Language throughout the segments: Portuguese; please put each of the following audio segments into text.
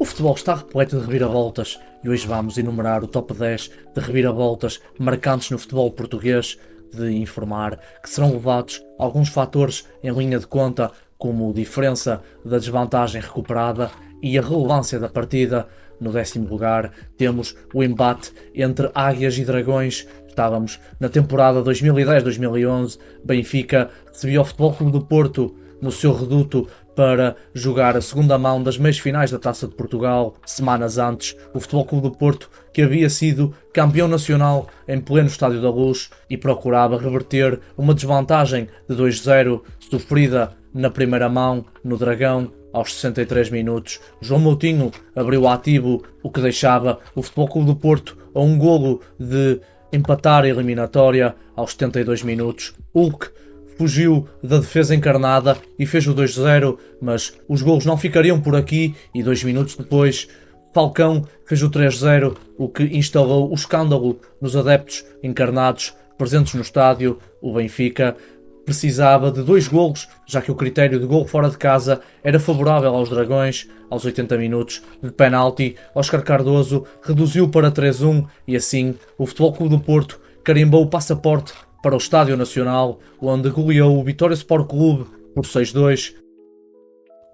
O futebol está repleto de reviravoltas e hoje vamos enumerar o top 10 de reviravoltas marcantes no futebol português, de informar que serão levados alguns fatores em linha de conta, como a diferença da desvantagem recuperada e a relevância da partida. No 10º lugar temos o embate entre Águias e Dragões. Estávamos na temporada 2010-2011, Benfica recebia o Futebol Clube do Porto no seu reduto para jogar a segunda mão das meias finais da Taça de Portugal. Semanas antes, o Futebol Clube do Porto, que havia sido campeão nacional em pleno Estádio da Luz e procurava reverter uma desvantagem de 2-0 sofrida na primeira mão no Dragão. Aos 63 minutos, João Moutinho abriu ativo, o que deixava o Futebol Clube do Porto a um golo de empatar a eliminatória. Aos 72 minutos, Hulk fugiu da defesa encarnada e fez o 2-0, mas os golos não ficariam por aqui e 2 minutos depois Falcão fez o 3-0, o que instalou o escândalo nos adeptos encarnados presentes no estádio. O Benfica precisava de 2 golos, já que o critério de golo fora de casa era favorável aos Dragões. Aos 80 minutos de penalti, Óscar Cardoso reduziu para 3-1 e assim o Futebol Clube do Porto carimbou o passaporte para o Estádio Nacional, onde goleou o Vitória Sport Clube por 6-2.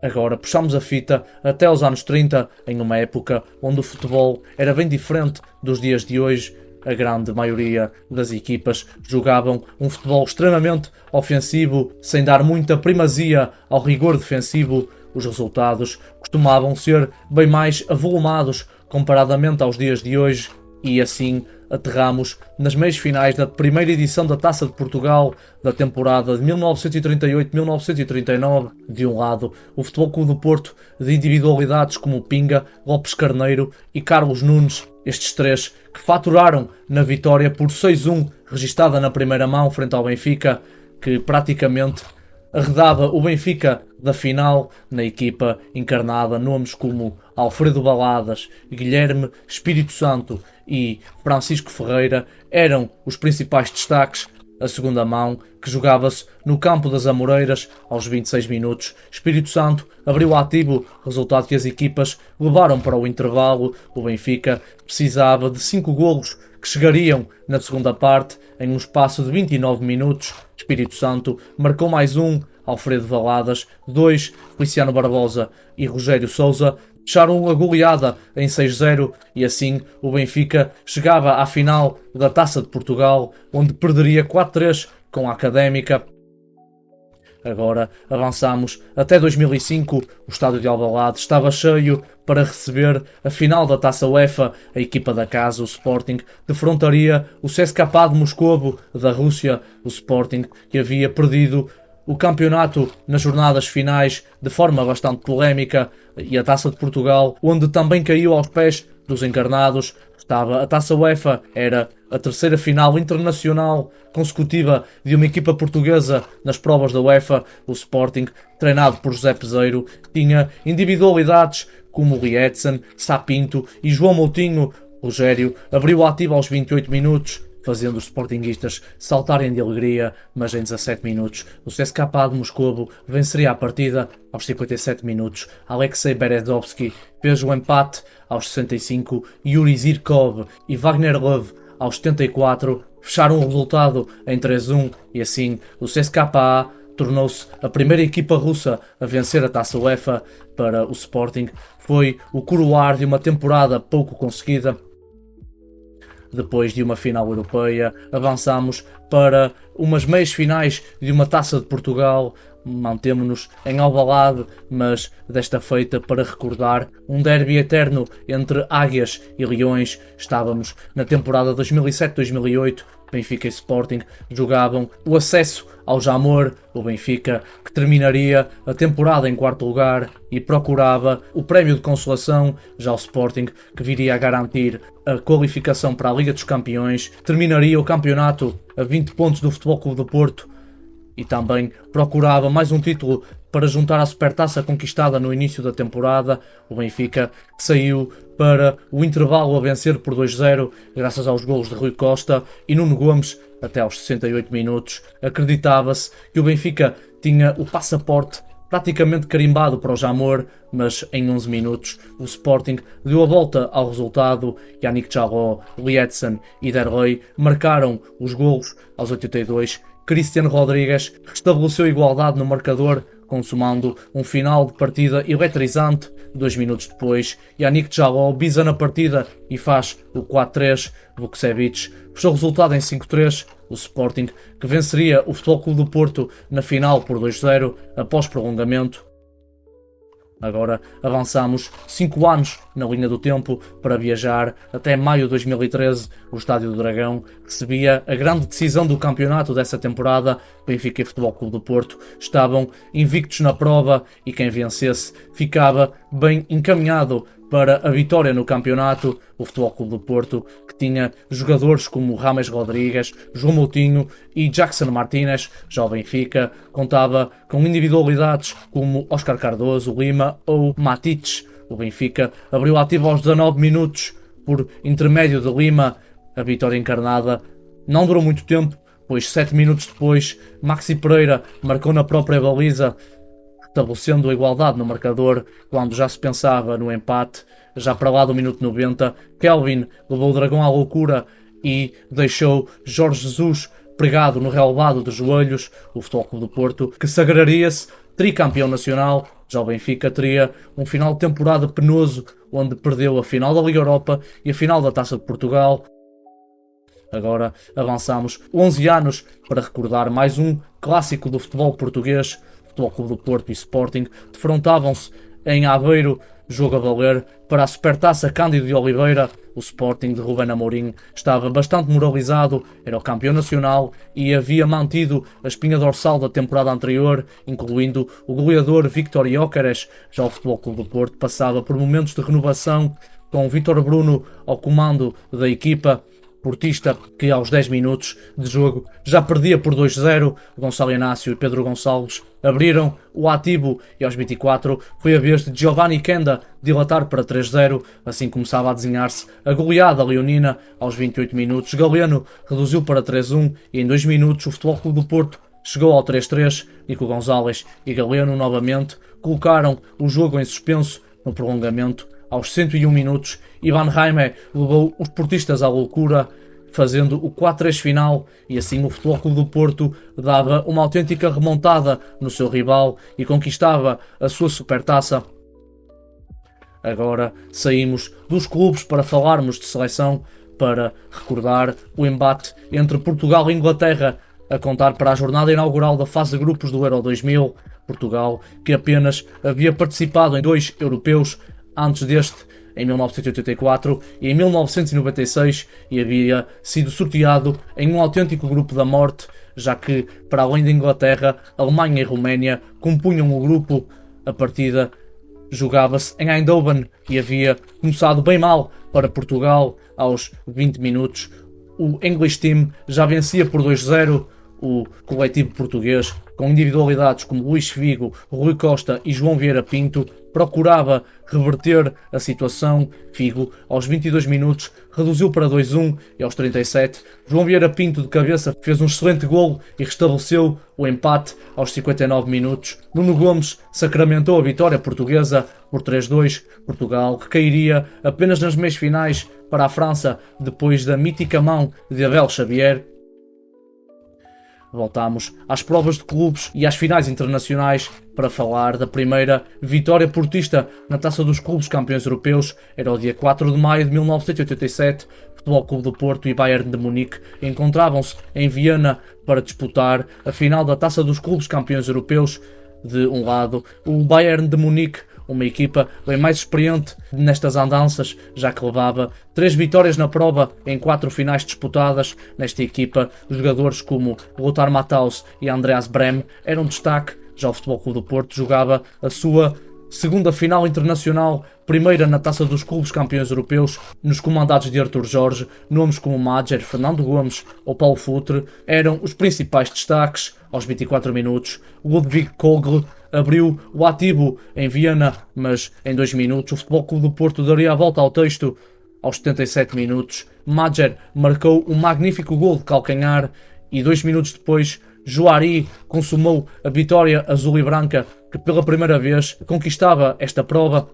Agora puxamos a fita até aos anos 30, em uma época onde o futebol era bem diferente dos dias de hoje. A grande maioria das equipas jogavam um futebol extremamente ofensivo, sem dar muita primazia ao rigor defensivo. Os resultados costumavam ser bem mais avolumados comparadamente aos dias de hoje e assim aterramos nas meias finais da primeira edição da Taça de Portugal da temporada de 1938-1939. De um lado, o Futebol Clube do Porto, de individualidades como Pinga, Lopes Carneiro e Carlos Nunes, estes três que faturaram na vitória por 6-1 registada na primeira mão frente ao Benfica, que praticamente arredava o Benfica da final. Na equipa encarnada nomes como Alfredo Baladas, Guilherme Espírito Santo e Francisco Ferreira eram os principais destaques. A segunda mão, que jogava-se no campo das Amoreiras, aos 26 minutos, Espírito Santo abriu ativo, resultado que as equipas levaram para o intervalo. O Benfica precisava de 5 golos que chegariam na segunda parte em um espaço de 29 minutos. Espírito Santo marcou mais um, Alfredo Valadas, 2, Feliciano Barbosa e Rogério Sousa fecharam a goleada em 6-0 e assim o Benfica chegava à final da Taça de Portugal, onde perderia 4-3 com a Académica. Agora avançamos até 2005, o estádio de Alvalade estava cheio para receber a final da Taça UEFA. A equipa da casa, o Sporting, defrontaria o CSKA de Moscovo da Rússia. O Sporting, que havia perdido o campeonato nas jornadas finais de forma bastante polémica, e a Taça de Portugal, onde também caiu aos pés dos encarnados. Estava a Taça UEFA, era a terceira final internacional consecutiva de uma equipa portuguesa nas provas da UEFA. O Sporting, treinado por José Peseiro, tinha individualidades como Lietzen, Sapinto e João Moutinho. Rogério abriu ativo aos 28 minutos, fazendo os sportinguistas saltarem de alegria, mas em 17 minutos o CSKA de Moscovo venceria a partida. Aos 57 minutos, Alexei Berezovski fez o empate. Aos 65, Yuri Zirkov e Wagner Love, aos 74, fecharam o resultado em 3-1 e assim o CSKA tornou-se a primeira equipa russa a vencer a Taça UEFA. Para o Sporting foi o coroar de uma temporada pouco conseguida. Depois de uma final europeia, avançamos para umas meias finais de uma Taça de Portugal. Mantemo-nos em Alvalade, mas desta feita para recordar um derby eterno entre Águias e Leões. Estávamos na temporada 2007-2008, Benfica e Sporting jogavam o acesso ao Jamor. O Benfica, que terminaria a temporada em 4º lugar e procurava o prémio de consolação, já o Sporting, que viria a garantir a qualificação para a Liga dos Campeões, terminaria o campeonato a 20 pontos do Futebol Clube do Porto e também procurava mais um título para juntar à supertaça conquistada no início da temporada. O Benfica, que saiu para o intervalo a vencer por 2-0, graças aos golos de Rui Costa e Nuno Gomes. Até aos 68 minutos, acreditava-se que o Benfica tinha o passaporte praticamente carimbado para o Jamor, mas em 11 minutos o Sporting deu a volta ao resultado. Yannick Jaló, Lietzen e Derlei marcaram os golos aos 82. Cristiano Rodrigues restabeleceu a igualdade no marcador, consumando um final de partida eletrizante. 2 minutos depois, Yannick Jaló bisa na partida e faz o 4-3. Vukcevic fechou o resultado em 5-3. O Sporting, que venceria o Futebol Clube do Porto na final por 2-0 após prolongamento. Agora avançamos 5 anos na linha do tempo para viajar até maio de 2013. O Estádio do Dragão recebia a grande decisão do campeonato dessa temporada. Benfica e Futebol Clube do Porto estavam invictos na prova e quem vencesse ficava bem encaminhado para a vitória no campeonato. O Futebol Clube do Porto, que tinha jogadores como James Rodrigues, João Moutinho e Jackson Martínez. Já o Benfica contava com individualidades como Óscar Cardoso, Lima ou Matites. O Benfica abriu ativo aos 19 minutos por intermédio de Lima. A vitória encarnada não durou muito tempo, pois 7 minutos depois Maxi Pereira marcou na própria baliza, estabelecendo a igualdade no marcador quando já se pensava no empate. Já para lá do minuto 90, Kelvin levou o Dragão à loucura e deixou Jorge Jesus pregado no relevado de joelhos. O Futebol Clube do Porto, que sagraria-se tricampeão nacional. Já o Benfica teria um final de temporada penoso, onde perdeu a final da Liga Europa e a final da Taça de Portugal. Agora avançamos 11 anos para recordar mais um clássico do futebol português. Futebol Clube do Porto e Sporting defrontavam-se em Aveiro, jogo a valer para a Supertaça Cândido de Oliveira. O Sporting de Rubén Amorim estava bastante moralizado, era o campeão nacional e havia mantido a espinha dorsal da temporada anterior, incluindo o goleador Víctor Gyökeres. Já o Futebol Clube do Porto passava por momentos de renovação, com Vítor Bruno ao comando da equipa portista, que aos 10 minutos de jogo já perdia por 2-0. Gonçalo Inácio e Pedro Gonçalves abriram o ativo e aos 24 foi a vez de Giovanni Kenda dilatar para 3-0. Assim começava a desenhar-se a goleada leonina. Aos 28 minutos Galeno reduziu para 3-1 e em 2 minutos o Futebol Clube do Porto chegou ao 3-3. Nico Gonzalez e Galeno novamente colocaram o jogo em suspenso. No prolongamento, aos 101 minutos, Ivan Jaime levou os portistas à loucura, fazendo o 4-3 final, e assim o Futebol Clube do Porto dava uma autêntica remontada no seu rival e conquistava a sua supertaça. Agora saímos dos clubes para falarmos de seleção, para recordar o embate entre Portugal e Inglaterra, a contar para a jornada inaugural da fase de grupos do Euro 2000. Portugal, que apenas havia participado em 2 europeus antes deste, em 1984 e em 1996, e havia sido sorteado em um autêntico grupo da morte, já que, para além da Inglaterra, Alemanha e Roménia compunham o grupo. A partida jogava-se em Eindhoven e havia começado bem mal para Portugal. Aos 20 minutos, o English Team já vencia por 2-0. O coletivo português, com individualidades como Luís Figo, Rui Costa e João Vieira Pinto, procurava reverter a situação. Figo, aos 22 minutos, reduziu para 2-1 e aos 37, João Vieira Pinto de cabeça fez um excelente golo e restabeleceu o empate. Aos 59 minutos, Nuno Gomes sacramentou a vitória portuguesa por 3-2. Portugal, que cairia apenas nas meias finais para a França depois da mítica mão de Abel Xavier. Voltamos às provas de clubes e às finais internacionais para falar da primeira vitória portista na Taça dos Clubes Campeões Europeus. Era o dia 4 de maio de 1987. Futebol Clube do Porto e Bayern de Munique encontravam-se em Viena para disputar a final da Taça dos Clubes Campeões Europeus. De um lado, o Bayern de Munique, uma equipa bem mais experiente nestas andanças, já que levava 3 vitórias na prova em 4 finais disputadas. Nesta equipa, jogadores como Lothar Matthaus e Andreas Brehme eram destaque. Já o Futebol Clube do Porto jogava a sua segunda final internacional, primeira na Taça dos Clubes Campeões Europeus. Nos comandados de Artur Jorge, nomes como Madger, Fernando Gomes ou Paulo Futre eram os principais destaques. Aos 24 minutos, Ludwig Kogl abriu o ativo em Viena, mas em 2 minutos o Futebol Clube do Porto daria a volta ao texto. Aos 77 minutos, Madger marcou um magnífico gol de calcanhar e 2 minutos depois, Juari consumou a vitória azul e branca que pela primeira vez conquistava esta prova.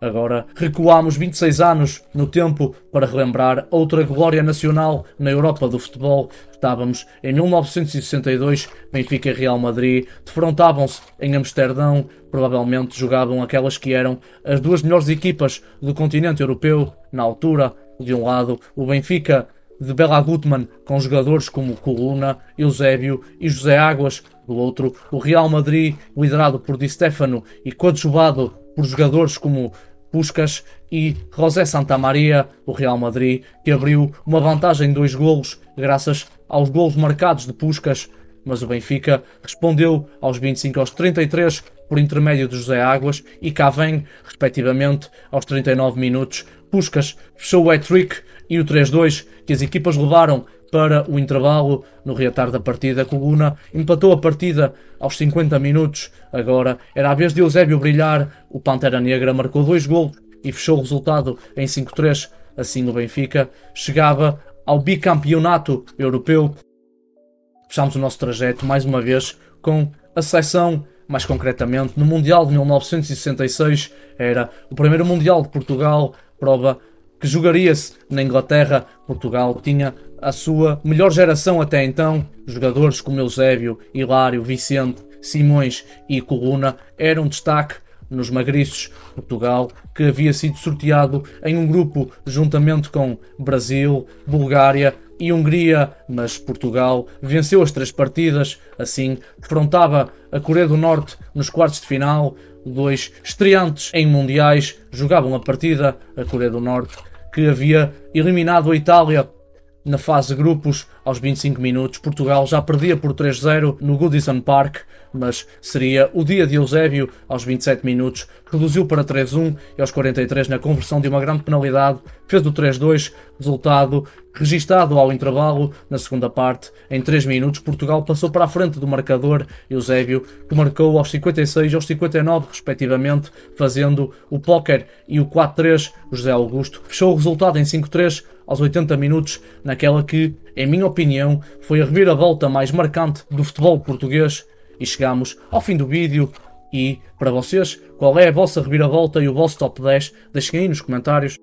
Agora recuamos 26 anos no tempo para relembrar outra glória nacional na Europa do futebol. Estávamos em 1962, Benfica e Real Madrid defrontavam-se em Amsterdão. Provavelmente jogavam aquelas que eram as duas melhores equipas do continente europeu na altura. De um lado, o Benfica de Bela Gutmann, com jogadores como Coluna, Eusébio e José Águas. Do outro, o Real Madrid, liderado por Di Stéfano e coadjuvado por jogadores como Puskás e José Santamaria. O Real Madrid, que abriu uma vantagem de 2 golos graças aos golos marcados de Puskás, mas o Benfica respondeu aos 25 e aos 33 por intermédio de José Águas e Cavém, respectivamente, aos 39 minutos. Puskás fechou o hat-trick e o 3-2 que as equipas levaram para o intervalo. No reatar da partida, Coluna empatou a partida aos 50 minutos. Agora era a vez de Eusébio brilhar. O Pantera Negra marcou 2 golos e fechou o resultado em 5-3. Assim o Benfica chegava ao bicampeonato europeu. Fechamos o nosso trajeto mais uma vez com a seleção, mais concretamente no Mundial de 1966. Era o primeiro Mundial de Portugal, prova que jogaria-se na Inglaterra. Portugal tinha a sua melhor geração até então. Jogadores como Eusébio, Hilário, Vicente, Simões e Coluna eram destaque nos magriços. Portugal, que havia sido sorteado em um grupo juntamente com Brasil, Bulgária e Hungria, mas Portugal venceu as 3 partidas, assim defrontava a Coreia do Norte nos quartos de final. 2 estreantes em mundiais jogavam a partida. A Coreia do Norte, que havia eliminado a Itália na fase de grupos aos 25 minutos. Portugal já perdia por 3-0 no Goodison Park, mas seria o dia de Eusébio. Aos 27 minutos reduziu para 3-1 e aos 43, na conversão de uma grande penalidade, fez o 3-2, resultado registado ao intervalo. Na segunda parte, em 3 minutos, Portugal passou para a frente do marcador. Eusébio, que marcou aos 56 e aos 59 respectivamente, fazendo o póquer e o 4-3. José Augusto fechou o resultado em 5-3 aos 80 minutos, naquela que, em minha opinião, foi a reviravolta mais marcante do futebol português. E chegamos ao fim do vídeo. E, para vocês, qual é a vossa reviravolta e o vosso top 10? Deixem aí nos comentários.